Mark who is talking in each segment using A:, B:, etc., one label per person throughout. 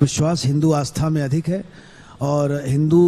A: विश्वास हिंदू आस्था में अधिक है और हिंदू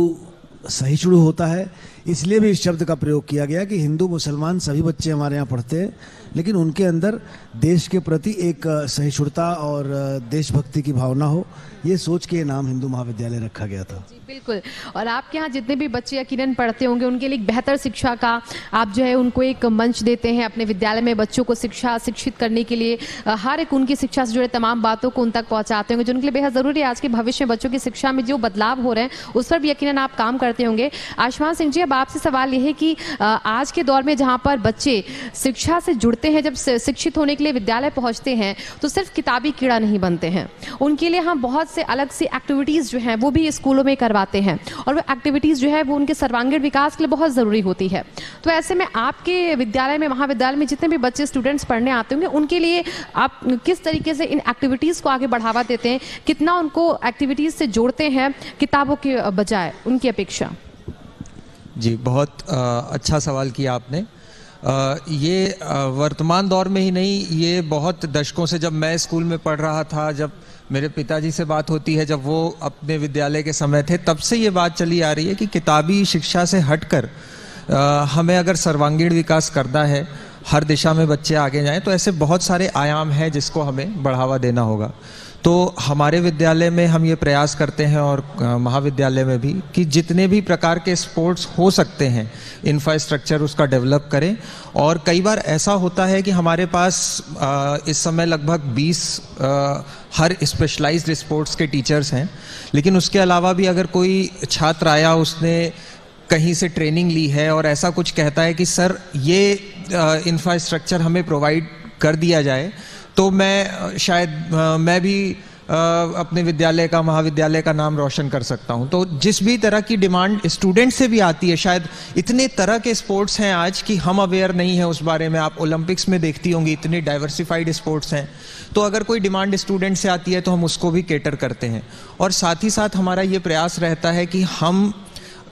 A: सहिष्णु होता है, इसलिए भी इस शब्द का प्रयोग किया गया कि हिंदू मुसलमान सभी बच्चे हमारे यहाँ पढ़ते हैं, लेकिन उनके अंदर देश के प्रति एक सहिष्णुता और देशभक्ति की भावना हो, ये सोच के नाम हिंदू महाविद्यालय रखा गया था।
B: जी बिल्कुल। और आपके यहाँ जितने भी बच्चे यकीनन पढ़ते होंगे उनके लिए एक बेहतर शिक्षा का आप जो है उनको एक मंच देते हैं अपने विद्यालय में, बच्चों को शिक्षित करने के लिए हर एक उनकी शिक्षा से जुड़े तमाम बातों को उन तक पहुँचाते होंगे जो उनके लिए बेहद ज़रूरी है। आज के भविष्य में बच्चों की शिक्षा में जो बदलाव हो रहे हैं उस पर भी यकीनन आप काम करते होंगे। आयुष्मान सिंह जी, अब आपसे सवाल ये है कि आज के दौर में जहाँ पर बच्चे शिक्षा से जुड़ते हैं, जब शिक्षित होने के लिए विद्यालय पहुँचते हैं तो सिर्फ किताबी कीड़ा नहीं बनते हैं, उनके लिए हम बहुत से अलग से एक्टिविटीज़ जो हैं वो भी स्कूलों में करवाते हैं और वो एक्टिविटीज़ जो है वो उनके सर्वांगीण विकास के लिए बहुत ज़रूरी होती है। तो ऐसे में आपके विद्यालय में, महाविद्यालय में जितने भी बच्चे स्टूडेंट्स पढ़ने आते होंगे उनके लिए आप किस तरीके से इन एक्टिविटीज़ को आगे बढ़ावा देते हैं, कितना उनको एक्टिविटीज़ से जोड़ते हैं किताबों के बजाय, उनकी अपेक्षा?
C: जी, बहुत अच्छा सवाल किया आपने। ये वर्तमान दौर में ही नहीं, ये बहुत दशकों से, जब मैं स्कूल में पढ़ रहा था, जब मेरे पिताजी से बात होती है, जब वो अपने विद्यालय के समय थे, तब से ये बात चली आ रही है कि किताबी शिक्षा से हटकर हमें अगर सर्वांगीण विकास करना है, हर दिशा में बच्चे आगे जाएं, तो ऐसे बहुत सारे आयाम हैं जिसको हमें बढ़ावा देना होगा। तो हमारे विद्यालय में हम ये प्रयास करते हैं और महाविद्यालय में भी कि जितने भी प्रकार के स्पोर्ट्स हो सकते हैं इंफ्रास्ट्रक्चर उसका डेवलप करें। और कई बार ऐसा होता है कि हमारे पास इस समय लगभग 20 हर स्पेशलाइज्ड स्पोर्ट्स के टीचर्स हैं, लेकिन उसके अलावा भी अगर कोई छात्र आया, उसने कहीं से ट्रेनिंग ली है और ऐसा कुछ कहता है कि सर ये इंफ्रास्ट्रक्चर हमें प्रोवाइड कर दिया जाए, तो मैं भी अपने विद्यालय का, महाविद्यालय का नाम रोशन कर सकता हूं। तो जिस भी तरह की डिमांड स्टूडेंट से भी आती है, शायद इतने तरह के स्पोर्ट्स हैं आज कि हम अवेयर नहीं है उस बारे में। आप ओलंपिक्स में देखती होंगी इतने डाइवर्सिफाइड स्पोर्ट्स हैं, तो अगर कोई डिमांड स्टूडेंट से आती है तो हम उसको भी कैटर करते हैं। और साथ ही साथ हमारा ये प्रयास रहता है कि हम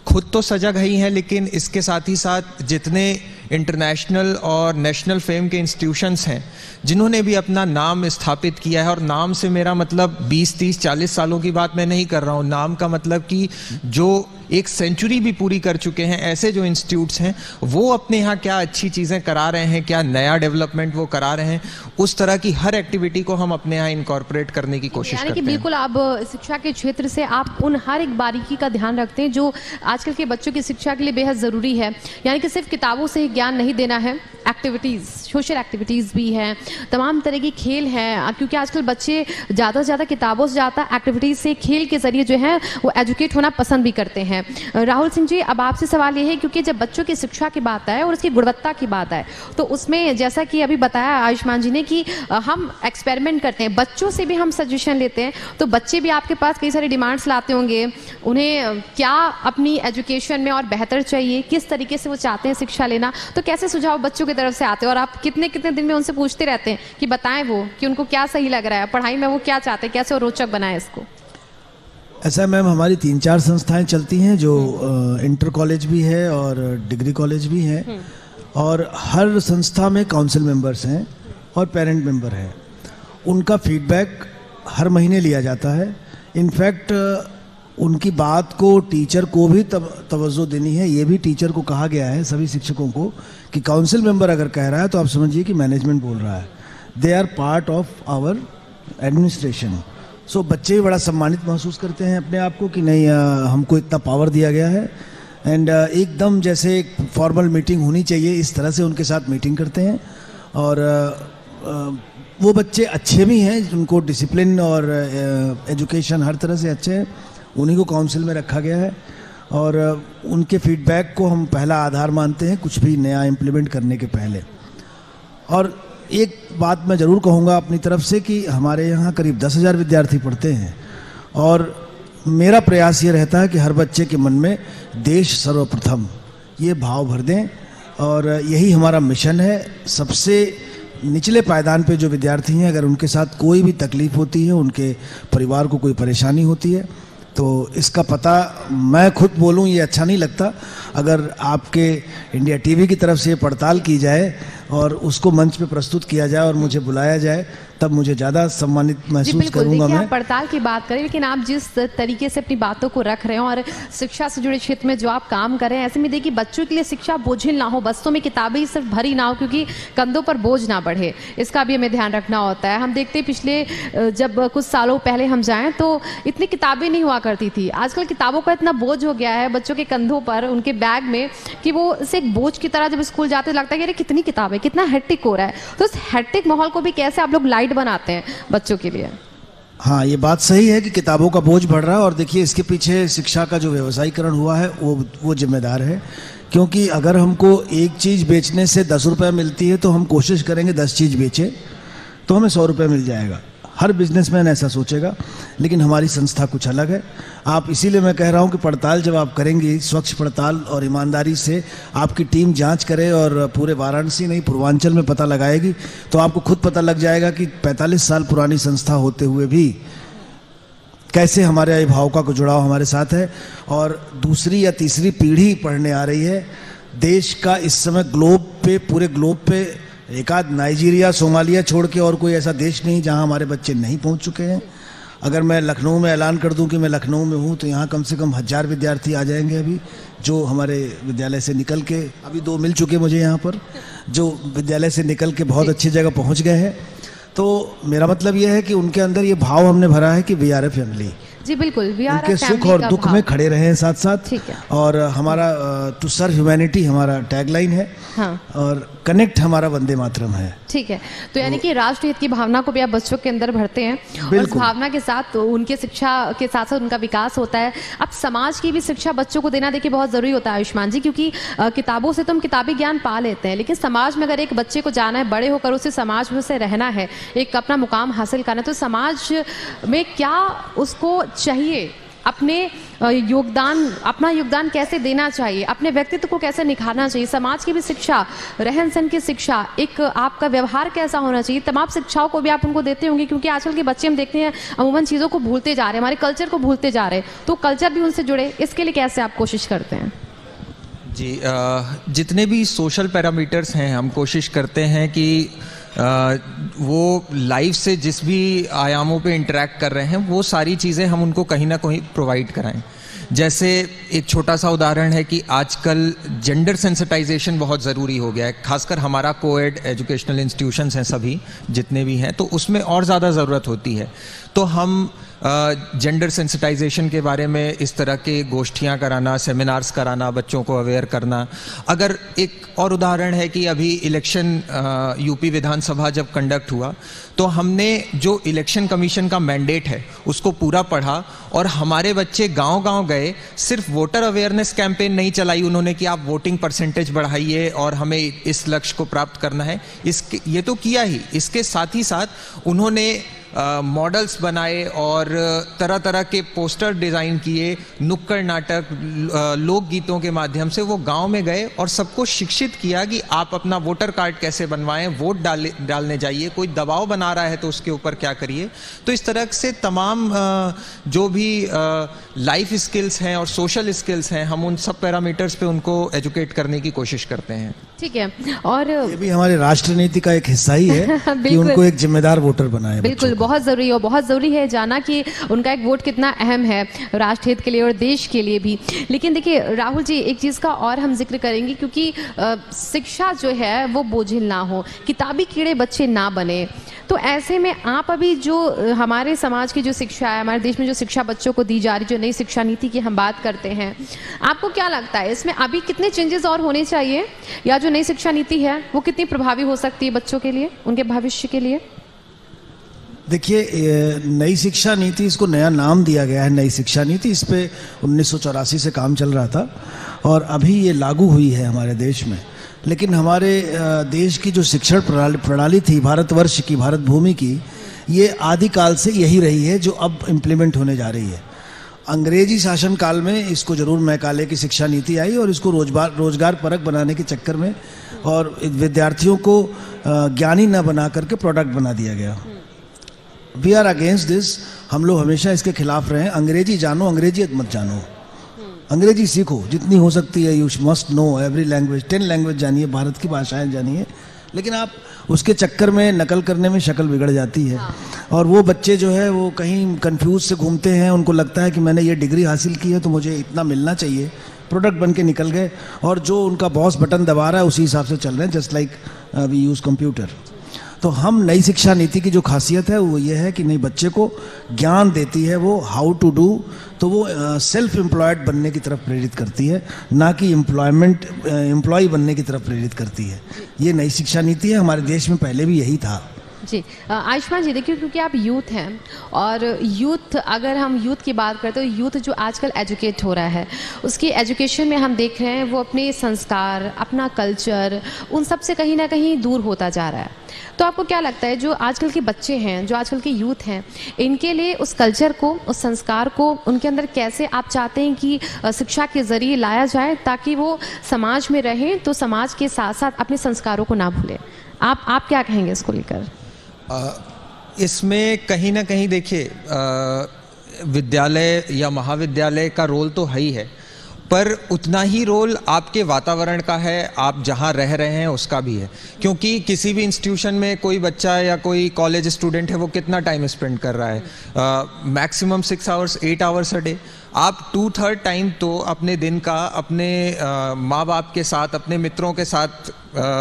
C: खुद तो सजग ही हैं, लेकिन इसके साथ ही साथ जितने इंटरनेशनल और नेशनल फेम के इंस्टीट्यूशंस हैं जिन्होंने भी अपना नाम स्थापित किया है, और नाम से मेरा मतलब 20, 30, 40 सालों की बात मैं नहीं कर रहा हूँ, नाम का मतलब कि जो एक सेंचुरी भी पूरी कर चुके हैं, ऐसे जो इंस्टीट्यूट्स हैं वो अपने यहाँ क्या अच्छी चीज़ें करा रहे हैं, क्या नया डेवलपमेंट वो करा रहे हैं, उस तरह की हर एक्टिविटी को हम अपने यहाँ इनकॉर्पोरेट करने की कोशिश करते हैं।
B: यानी कि बिल्कुल आप शिक्षा के क्षेत्र से आप उन हर एक बारीकी का ध्यान रखते हैं जो आजकल के बच्चों की शिक्षा के लिए बेहद ज़रूरी है। यानी कि सिर्फ किताबों से ज्ञान नहीं देना है, एक्टिविटीज़, सोशल एक्टिविटीज़ भी हैं, तमाम तरह की खेल हैं, क्योंकि आजकल बच्चे ज़्यादा से ज़्यादा किताबों से ज़्यादा एक्टिविटीज़ से, खेल के ज़रिए जो है वो एजुकेट होना पसंद भी करते हैं। राहुल सिंह जी, अब आपसे सवाल ये है, क्योंकि जब बच्चों की शिक्षा की बात आए और उसकी गुणवत्ता की बात आए, तो उसमें जैसा कि अभी बताया आयुष्मान जी ने कि हम एक्सपेरिमेंट करते हैं, बच्चों से भी हम सजेशन लेते हैं, तो बच्चे भी आपके पास कई सारी डिमांड्स लाते होंगे, उन्हें क्या अपनी एजुकेशन में और बेहतर चाहिए, किस तरीके से वो चाहते हैं शिक्षा लेना, तो कैसे सुझाव बच्चों की तरफ से आते हैं और आप कितने कितने दिन में उनसे पूछते रहते हैं कि बताएं वो कि उनको क्या सही लग रहा है, पढ़ाई में वो क्या चाहते हैं, कैसे वो रोचक बनाए इसको?
A: ऐसा मैम, हमारी 3-4 संस्थाएं चलती हैं जो इंटर कॉलेज भी है और डिग्री कॉलेज भी है, और हर संस्था में काउंसिल मेंबर्स हैं और पेरेंट मेंबर हैं। उनका फीडबैक हर महीने लिया जाता है। इनफैक्ट उनकी बात को टीचर को भी तवज्जो देनी है। ये भी टीचर को कहा गया है, सभी शिक्षकों को, कि काउंसिल मेंबर अगर कह रहा है तो आप समझिए कि मैनेजमेंट बोल रहा है। They are part of our administration. So बच्चे भी बड़ा सम्मानित महसूस करते हैं अपने आप को कि नहीं, हमको इतना पावर दिया गया है, एंड एकदम जैसे एक फॉर्मल मीटिंग होनी चाहिए इस तरह से उनके साथ मीटिंग करते हैं। और वो बच्चे अच्छे भी हैं, उनको डिसिप्लिन और एजुकेशन हर तरह से अच्छे हैं, उन्हीं को काउंसिल में रखा गया है, और उनके फीडबैक को हम पहला आधार मानते हैं कुछ भी नया इम्प्लीमेंट करने के पहले। और एक बात मैं ज़रूर कहूँगा अपनी तरफ से कि हमारे यहाँ करीब 10,000 विद्यार्थी पढ़ते हैं, और मेरा प्रयास ये रहता है कि हर बच्चे के मन में देश सर्वप्रथम ये भाव भर दें, और यही हमारा मिशन है। सबसे निचले पायदान पे जो विद्यार्थी हैं, अगर उनके साथ कोई भी तकलीफ़ होती है, उनके परिवार को कोई परेशानी होती है, तो इसका पता मैं खुद बोलूं ये अच्छा नहीं लगता, अगर आपके इंडिया टीवी की तरफ से पड़ताल की जाए और उसको मंच पे प्रस्तुत किया जाए और मुझे बुलाया जाए, तब मुझे ज़्यादा सम्मानित महसूस करूंगा मैं।
B: आप पड़ताल की बात करें, लेकिन आप जिस तरीके से अपनी बातों को रख रहे हैं और शिक्षा से जुड़े क्षेत्र में जो आप काम कर रहे हैं, ऐसे में देखिए बच्चों के लिए शिक्षा बोझिल ना हो, बस्तों में किताबें ही सिर्फ भरी ना हो, क्योंकि कंधों पर बोझ ना बढ़े, इसका भी हमें ध्यान रखना होता है। हम देखते हैं पिछले जब कुछ सालों पहले हम जाएं तो इतनी किताबें नहीं हुआ करती थी। आजकल किताबों का इतना बोझ हो गया है बच्चों के कंधों पर, उनके बैग में, कि वो इसे एक बोझ की तरह जब स्कूल जाते लगता है कि अरे कितनी किताबें, कितना हेक्टिक हो रहा है। तो इस हेक्टिक माहौल को भी कैसे आप लोग लाइट बनाते हैं बच्चों के लिए?
A: हाँ, ये बात सही है कि किताबों का बोझ बढ़ रहा है, और देखिए इसके पीछे शिक्षा का जो व्यवसायीकरण हुआ है वो जिम्मेदार है। क्योंकि अगर हमको एक चीज़ बेचने से 10 रुपये मिलती है तो हम कोशिश करेंगे 10 चीज़ बेचें तो हमें 100 रुपये मिल जाएगा। हर बिजनेसमैन ऐसा सोचेगा, लेकिन हमारी संस्था कुछ अलग है। आप इसीलिए मैं कह रहा हूं कि पड़ताल जब आप करेंगे, स्वच्छ पड़ताल और ईमानदारी से आपकी टीम जांच करे और पूरे वाराणसी नहीं पूर्वांचल में पता लगाएगी, तो आपको खुद पता लग जाएगा कि 45 साल पुरानी संस्था होते हुए भी कैसे हमारे अभिभावकों का जुड़ाव हमारे साथ है। और दूसरी या तीसरी पीढ़ी पढ़ने आ रही है। देश का इस समय पूरे ग्लोब पे एक आध नाइजीरिया, सोमालिया छोड़ के और कोई ऐसा देश नहीं जहां हमारे बच्चे नहीं पहुंच चुके हैं। अगर मैं लखनऊ में ऐलान कर दूं कि मैं लखनऊ में हूं, तो यहाँ कम से कम 1000 विद्यार्थी आ जाएंगे अभी, जो हमारे विद्यालय से निकल के, अभी 2 मिल चुके मुझे यहाँ पर, जो विद्यालय से निकल के बहुत अच्छी जगह पहुँच गए हैं। तो मेरा मतलब यह है कि उनके अंदर ये भाव हमने भरा है कि वी आर ए फैमिली।
B: जी बिल्कुल,
A: उनके सुख और दुख में खड़े रहे हैं साथ साथ। और हमारा टू सर्व ह्यूमैनिटी हमारा टैगलाइन है। हाँ। और कनेक्ट हमारा वंदे मातरम है।
B: ठीक है, तो यानी कि राष्ट्र हित की भावना को भी आप बच्चों के अंदर भरते हैं, और इस भावना के साथ तो उनके शिक्षा के साथ साथ उनका विकास होता है। अब समाज की भी शिक्षा बच्चों को देना देखिए बहुत जरूरी होता है आयुष्मान जी, क्योंकि किताबों से तो हम किताबी ज्ञान पा लेते हैं, लेकिन समाज में अगर एक बच्चे को जाना है, बड़े होकर उसे समाज में से रहना है, एक अपना मुकाम हासिल करना है, तो समाज में क्या उसको चाहिए, अपना योगदान कैसे देना चाहिए, अपने व्यक्तित्व को कैसे निखारना चाहिए, समाज की भी शिक्षा, रहन सहन की शिक्षा, एक आपका व्यवहार कैसा होना चाहिए, तमाम शिक्षाओं को भी आप उनको देते होंगे। क्योंकि आजकल के बच्चे हम देखते हैं अमूमन चीज़ों को भूलते जा रहे हैं, हमारे कल्चर को भूलते जा रहे हैं, तो कल्चर भी उनसे जुड़े, इसके लिए कैसे आप कोशिश करते हैं?
C: जी, जितने भी सोशल पैरामीटर्स हैं, हम कोशिश करते हैं कि वो लाइफ से जिस भी आयामों पे इंटरेक्ट कर रहे हैं, वो सारी चीज़ें हम उनको कहीं ना कहीं प्रोवाइड कराएं। जैसे एक छोटा सा उदाहरण है कि आजकल जेंडर सेंसिटाइजेशन बहुत ज़रूरी हो गया है, खासकर हमारा कोएड एजुकेशनल इंस्टीट्यूशंस हैं सभी जितने भी हैं, तो उसमें और ज़्यादा ज़रूरत होती है। तो हम जेंडर सेंसिटाइजेशन के बारे में इस तरह के गोष्ठियाँ कराना, सेमिनार्स कराना, बच्चों को अवेयर करना। अगर एक और उदाहरण है कि अभी इलेक्शन यूपी विधानसभा जब कंडक्ट हुआ, तो हमने जो इलेक्शन कमीशन का मैंडेट है उसको पूरा पढ़ा, और हमारे बच्चे गांव-गांव गए, सिर्फ वोटर अवेयरनेस कैंपेन नहीं चलाई उन्होंने कि आप वोटिंग परसेंटेज बढ़ाइए और हमें इस लक्ष्य को प्राप्त करना है, ये तो किया ही, इसके साथ ही साथ उन्होंने मॉडल्स बनाए और तरह तरह के पोस्टर डिज़ाइन किए, नुक्कड़ नाटक, लोकगीतों के माध्यम से वो गांव में गए और सबको शिक्षित किया कि आप अपना वोटर कार्ड कैसे बनवाएं, वोट डालने जाइए, कोई दबाव बना रहा है तो उसके ऊपर क्या करिए। तो इस तरह से तमाम जो भी लाइफ स्किल्स हैं और सोशल स्किल्स हैं, हम उन सब पैरामीटर्स पे उनको एजुकेट करने की कोशिश करते हैं।
B: ठीक है, और ये
A: भी हमारे राष्ट्र नीति का एक हिस्सा ही है कि उनको एक जिम्मेदार वोटर बनाए।
B: बिल्कुल, बहुत जरूरी है, बहुत जरूरी है जाना कि उनका एक वोट कितना अहम है राष्ट्र हित के लिए और देश के लिए भी। लेकिन देखिए राहुल जी, एक चीज़ का और हम जिक्र करेंगे, क्योंकि शिक्षा जो है वो बोझिल ना हो, किताबी कीड़े बच्चे ना बने, तो ऐसे में आप अभी जो हमारे समाज की जो शिक्षा है, हमारे देश में जो शिक्षा बच्चों को दी जा रही, जो नई शिक्षा नीति की हम बात करते हैं, आपको क्या लगता है इसमें अभी कितने चेंजेस और होने चाहिए, या जो नई शिक्षा नीति है वो कितनी प्रभावी हो सकती है बच्चों के लिए, उनके भविष्य के लिए?
A: देखिए, नई शिक्षा नीति, इसको नया नाम दिया गया है नई शिक्षा नीति, इस पे 1984 से काम चल रहा था और अभी ये लागू हुई है हमारे देश में। लेकिन हमारे देश की जो शिक्षण प्रणाली थी, भारतवर्ष की, भारत भूमि की, ये आदिकाल से यही रही है जो अब इम्प्लीमेंट होने जा रही है। अंग्रेजी शासन काल में इसको जरूर मैकाले की शिक्षा नीति आई और इसको रोजगार परक बनाने के चक्कर में और विद्यार्थियों को ज्ञानी न बना करके प्रोडक्ट बना दिया गया। वी आर अगेंस्ट दिस, हम लोग हमेशा इसके खिलाफ रहे हैं। अंग्रेजी जानो, अंग्रेजियत मत जानो, अंग्रेजी सीखो जितनी हो सकती है। You must know every language, 10 language जानिए, भारत की भाषाएं जानिए, लेकिन आप उसके चक्कर में नकल करने में शक्ल बिगड़ जाती है। और वो बच्चे जो है वो कहीं कंफ्यूज से घूमते हैं, उनको लगता है कि मैंने ये डिग्री हासिल की है तो मुझे इतना मिलना चाहिए, प्रोडक्ट बन के निकल गए और जो उनका बॉस बटन दबा रहा है उसी हिसाब से चल रहे हैं, just like we use computer. तो हम नई शिक्षा नीति की जो खासियत है वो ये है कि नई बच्चे को ज्ञान देती है, वो हाउ टू डू, तो वो सेल्फ एम्प्लॉयड बनने की तरफ प्रेरित करती है, ना कि एम्प्लॉय बनने की तरफ प्रेरित करती है। ये नई शिक्षा नीति है, हमारे देश में पहले भी यही था।
B: जी आयुष्मान जी, देखिए क्योंकि आप यूथ हैं और यूथ, अगर हम यूथ की बात करते तो यूथ जो आजकल एजुकेट हो रहा है उसकी एजुकेशन में हम देख रहे हैं वो अपने संस्कार, अपना कल्चर, उन सब से कहीं ना कहीं दूर होता जा रहा है। तो आपको क्या लगता है जो आजकल के बच्चे हैं, जो आजकल के यूथ हैं, इनके लिए उस कल्चर को, उस संस्कार को उनके अंदर कैसे आप चाहते हैं कि शिक्षा के ज़रिए लाया जाए ताकि वो समाज में रहें तो समाज के साथ साथ अपने संस्कारों को ना भूलें? आप क्या कहेंगे इसको लेकर?
C: इसमें कहीं ना कहीं देखिए विद्यालय या महाविद्यालय का रोल तो है ही है, पर उतना ही रोल आपके वातावरण का है, आप जहाँ रह रहे हैं उसका भी है। क्योंकि किसी भी इंस्टीट्यूशन में कोई बच्चा या कोई कॉलेज स्टूडेंट है वो कितना टाइम स्पेंड कर रहा है, maximum 6 hours 8 hours a day. आप 2/3 टाइम तो अपने दिन का अपने माँ बाप के साथ, अपने मित्रों के साथ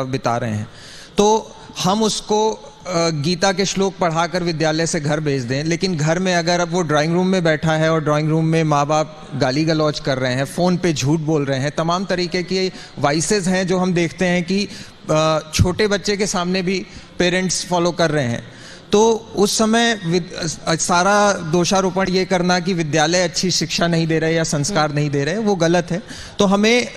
C: बिता रहे हैं। तो हम उसको गीता के श्लोक पढ़ाकर विद्यालय से घर भेज दें, लेकिन घर में अगर अब वो ड्राइंग रूम में बैठा है और ड्राइंग रूम में माँ बाप गाली गलौज कर रहे हैं, फ़ोन पे झूठ बोल रहे हैं, तमाम तरीके के वाइसेस हैं जो हम देखते हैं कि छोटे बच्चे के सामने भी पेरेंट्स फॉलो कर रहे हैं, तो उस समय सारा दोषारोपण ये करना कि विद्यालय अच्छी शिक्षा नहीं दे रहे या संस्कार नहीं दे रहे, वो गलत है। तो हमें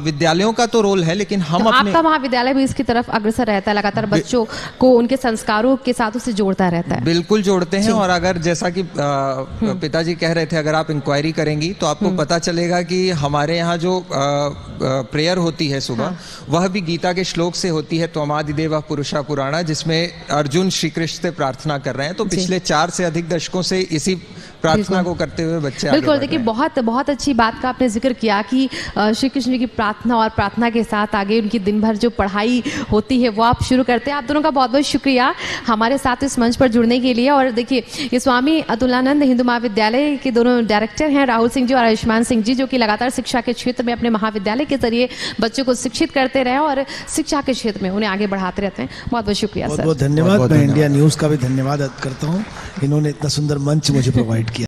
C: विद्यालयों का तो रोल है, लेकिन हम
B: तो आपका महाविद्यालय भी इसकी तरफ अग्रसर रहता है, लगातार बच्चों को उनके संस्कारों के साथ उसे जोड़ता रहता है?
C: बिल्कुल जोड़ते हैं। और अगर जैसा कि पिताजी कह रहे थे, अगर आप इंक्वायरी करेंगी तो आपको पता चलेगा कि हमारे यहाँ जो प्रेयर होती है सुबह, वह भी गीता के श्लोक से होती है, त्वमादिदेवः पुरुषः पुराणः, जिसमें अर्जुन श्री कृष्ण से प्रार्थना कर रहे हैं। तो पिछले 4 से अधिक दशकों से इसी प्रार्थना को करते हुए बच्चे
B: बिल्कुल देखिए, बहुत अच्छी बात का आपने जिक्र किया कि श्री कृष्ण जी की प्रार्थना और प्रार्थना के साथ आगे उनकी दिन भर जो पढ़ाई होती है वो आप शुरू करते हैं। आप दोनों का बहुत बहुत शुक्रिया हमारे साथ इस मंच पर जुड़ने के लिए। और देखिए, ये स्वामी अतुलानंद हिंदू महाविद्यालय के दोनों डायरेक्टर हैं, राहुल सिंह जी और आयुष्मान सिंह जी, जो कि लगातार शिक्षा के क्षेत्र में अपने महाविद्यालय के जरिए बच्चों को शिक्षित करते रहे और शिक्षा के क्षेत्र में उन्हें आगे बढ़ाते रहते हैं। बहुत बहुत शुक्रिया सर।
A: बहुत धन्यवाद। मैं इंडिया न्यूज़ का भी धन्यवाद करता हूँ, इन्होंने इतना सुंदर मंच मुझे प्रोवाइड किया।